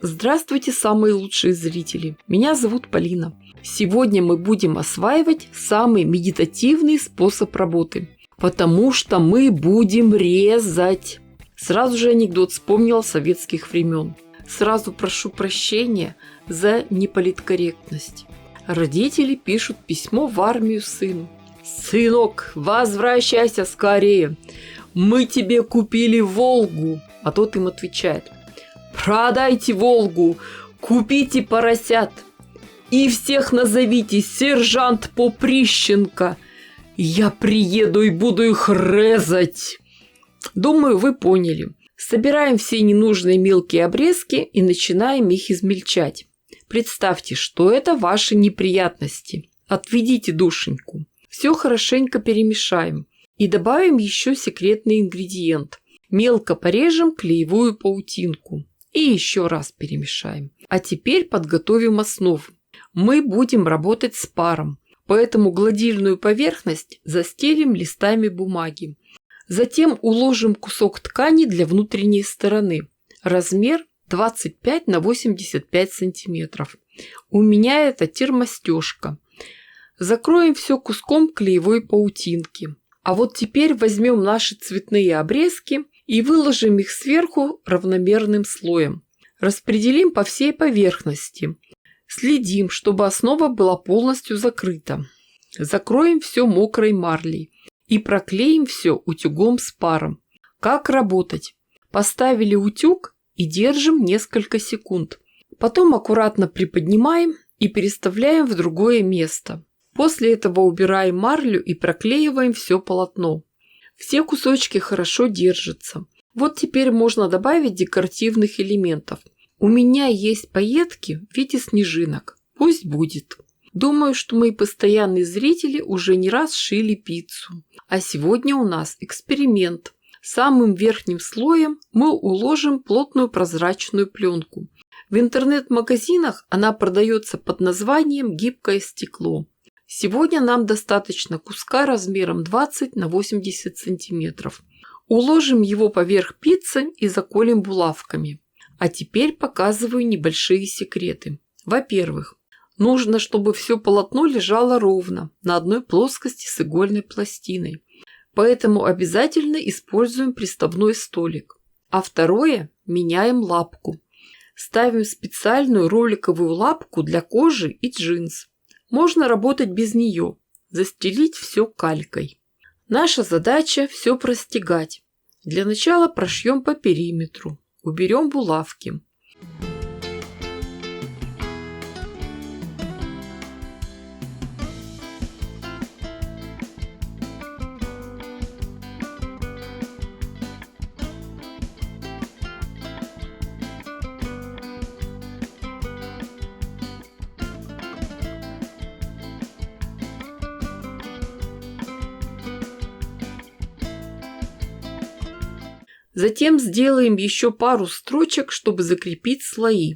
Здравствуйте, самые лучшие зрители! Меня зовут Полина. Сегодня мы будем осваивать самый медитативный способ работы, потому что мы будем резать. Сразу же анекдот вспомнил советских времен. Сразу прошу прощения за неполиткорректность. Родители пишут письмо в армию сыну. «Сынок, возвращайся скорее! Мы тебе купили Волгу!» А тот им отвечает: «Продайте Волгу, купите поросят и всех назовите сержант Поприщенко. Я приеду и буду их резать». Думаю, вы поняли. Собираем все ненужные мелкие обрезки и начинаем их измельчать. Представьте, что это ваши неприятности. Отведите душеньку. Все хорошенько перемешаем и добавим еще секретный ингредиент. Мелко порежем клеевую паутинку и еще раз перемешаем. А теперь подготовим основу. Мы будем работать с паром, поэтому гладильную поверхность застелим листами бумаги. Затем уложим кусок ткани для внутренней стороны. Размер 25 на 85 сантиметров. У меня это термостежка. Закроем все куском клеевой паутинки. А вот теперь возьмем наши цветные обрезки и выложим их сверху равномерным слоем. Распределим по всей поверхности. Следим, чтобы основа была полностью закрыта. Закроем все мокрой марлей и проклеим все утюгом с паром. Как работать? Поставили утюг и держим несколько секунд. Потом аккуратно приподнимаем и переставляем в другое место. После этого убираем марлю и проклеиваем все полотно. Все кусочки хорошо держатся. Вот теперь можно добавить декоративных элементов. У меня есть пайетки в виде снежинок. Пусть будет. Думаю, что мои постоянные зрители уже не раз шили пиццу. А сегодня у нас эксперимент. Самым верхним слоем мы уложим плотную прозрачную пленку. В интернет-магазинах она продается под названием «Гибкое стекло». Сегодня нам достаточно куска размером 20 на 80 сантиметров. Уложим его поверх пиццы и заколем булавками. А теперь показываю небольшие секреты. Во-первых, нужно, чтобы все полотно лежало ровно на одной плоскости с игольной пластиной. Поэтому обязательно используем приставной столик. А второе, меняем лапку. Ставим специальную роликовую лапку для кожи и джинс. Можно работать без нее, застелить все калькой. Наша задача все простегать. Для начала прошьем по периметру, уберем булавки. Затем сделаем еще пару строчек, чтобы закрепить слои.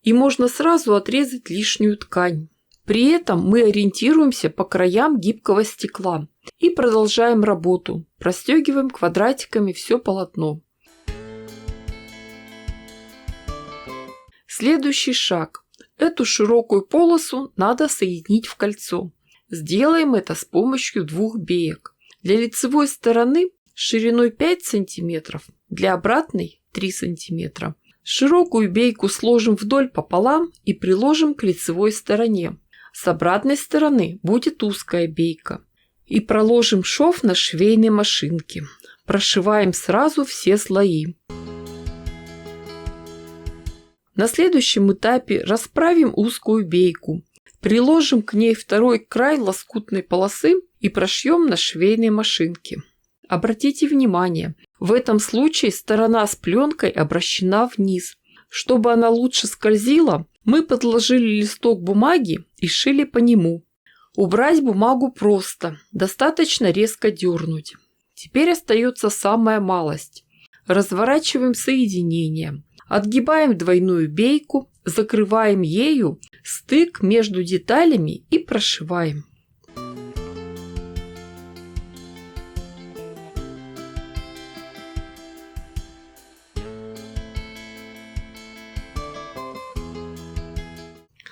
И можно сразу отрезать лишнюю ткань. При этом мы ориентируемся по краям гибкого стекла и продолжаем работу. Простегиваем квадратиками все полотно. Следующий шаг. Эту широкую полосу надо соединить в кольцо. Сделаем это с помощью двух беек. Для лицевой стороны шириной 5 см, для обратной 3 см. Широкую бейку сложим вдоль пополам и приложим к лицевой стороне. С обратной стороны будет узкая бейка. И проложим шов на швейной машинке. Прошиваем сразу все слои. На следующем этапе расправим узкую бейку, приложим к ней второй край лоскутной полосы и прошьем на швейной машинке. Обратите внимание, в этом случае сторона с пленкой обращена вниз. Чтобы она лучше скользила, мы подложили листок бумаги и шили по нему. Убрать бумагу просто, достаточно резко дернуть. Теперь остается самая малость. Разворачиваем соединение, отгибаем двойную бейку, закрываем ею стык между деталями и прошиваем.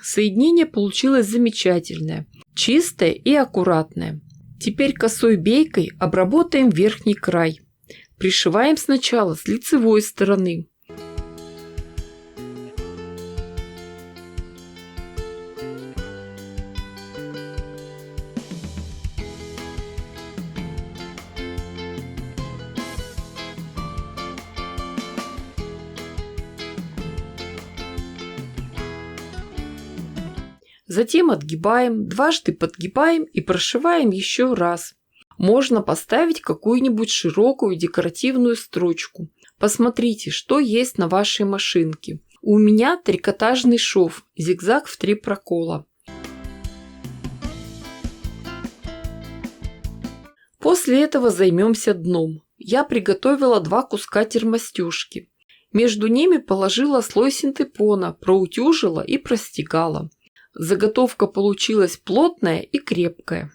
Соединение получилось замечательное, чистое и аккуратное. Теперь косой бейкой обработаем верхний край. Пришиваем сначала с лицевой стороны. Затем отгибаем, дважды подгибаем и прошиваем еще раз. Можно поставить какую-нибудь широкую декоративную строчку. Посмотрите, что есть на вашей машинке. У меня трикотажный шов, зигзаг в 3 прокола. После этого займемся дном. Я приготовила 2 куска термостежки. Между ними положила слой синтепона, проутюжила и простегала. Заготовка получилась плотная и крепкая.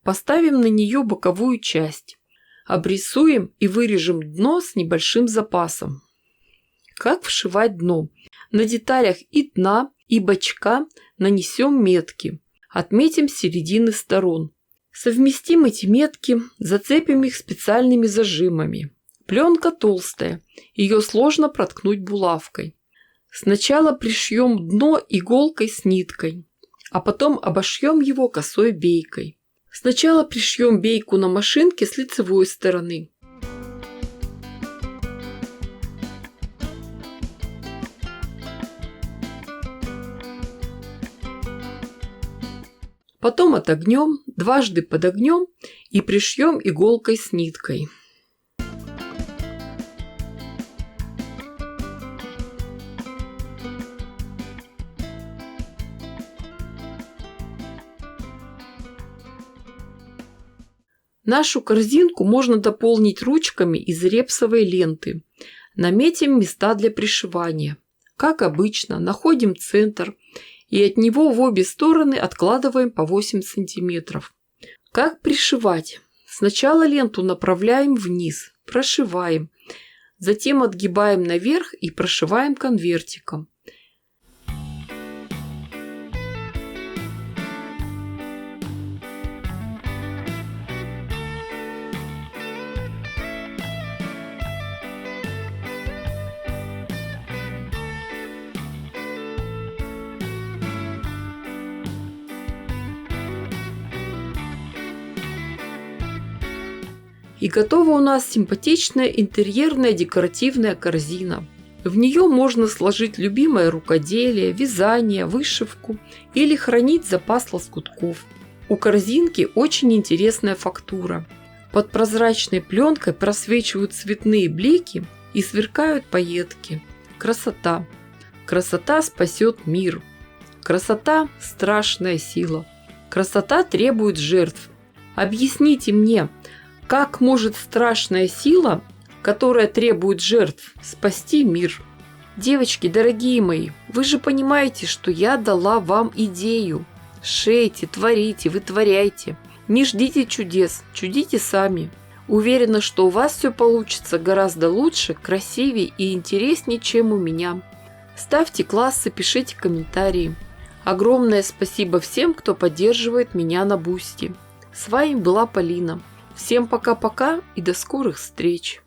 Поставим на нее боковую часть. Обрисуем и вырежем дно с небольшим запасом. Как вшивать дно? На деталях и дна, и бочка нанесем метки. Отметим середины сторон. Совместим эти метки, зацепим их специальными зажимами. Пленка толстая, ее сложно проткнуть булавкой. Сначала пришьем дно иголкой с ниткой, а потом обошьем его косой бейкой. Сначала пришьем бейку на машинке с лицевой стороны. Потом отогнем, дважды подогнем и пришьем иголкой с ниткой. Нашу корзинку можно дополнить ручками из репсовой ленты. Наметим места для пришивания. Как обычно, находим центр и от него в обе стороны откладываем по 8 см. Как пришивать? Сначала ленту направляем вниз, прошиваем, затем отгибаем наверх и прошиваем конвертиком. И готова у нас симпатичная интерьерная декоративная корзина. В нее можно сложить любимое рукоделие, вязание, вышивку или хранить запас лоскутков. У корзинки очень интересная фактура. Под прозрачной пленкой просвечивают цветные блики и сверкают пайетки. Красота! Красота спасет мир. Красота – страшная сила. Красота требует жертв. Объясните мне, как может страшная сила, которая требует жертв, спасти мир? Девочки, дорогие мои, вы же понимаете, что я дала вам идею. Шейте, творите, вытворяйте. Не ждите чудес, чудите сами. Уверена, что у вас все получится гораздо лучше, красивее и интереснее, чем у меня. Ставьте классы, пишите комментарии. Огромное спасибо всем, кто поддерживает меня на Бусти. С вами была Полина. Всем пока-пока и до скорых встреч!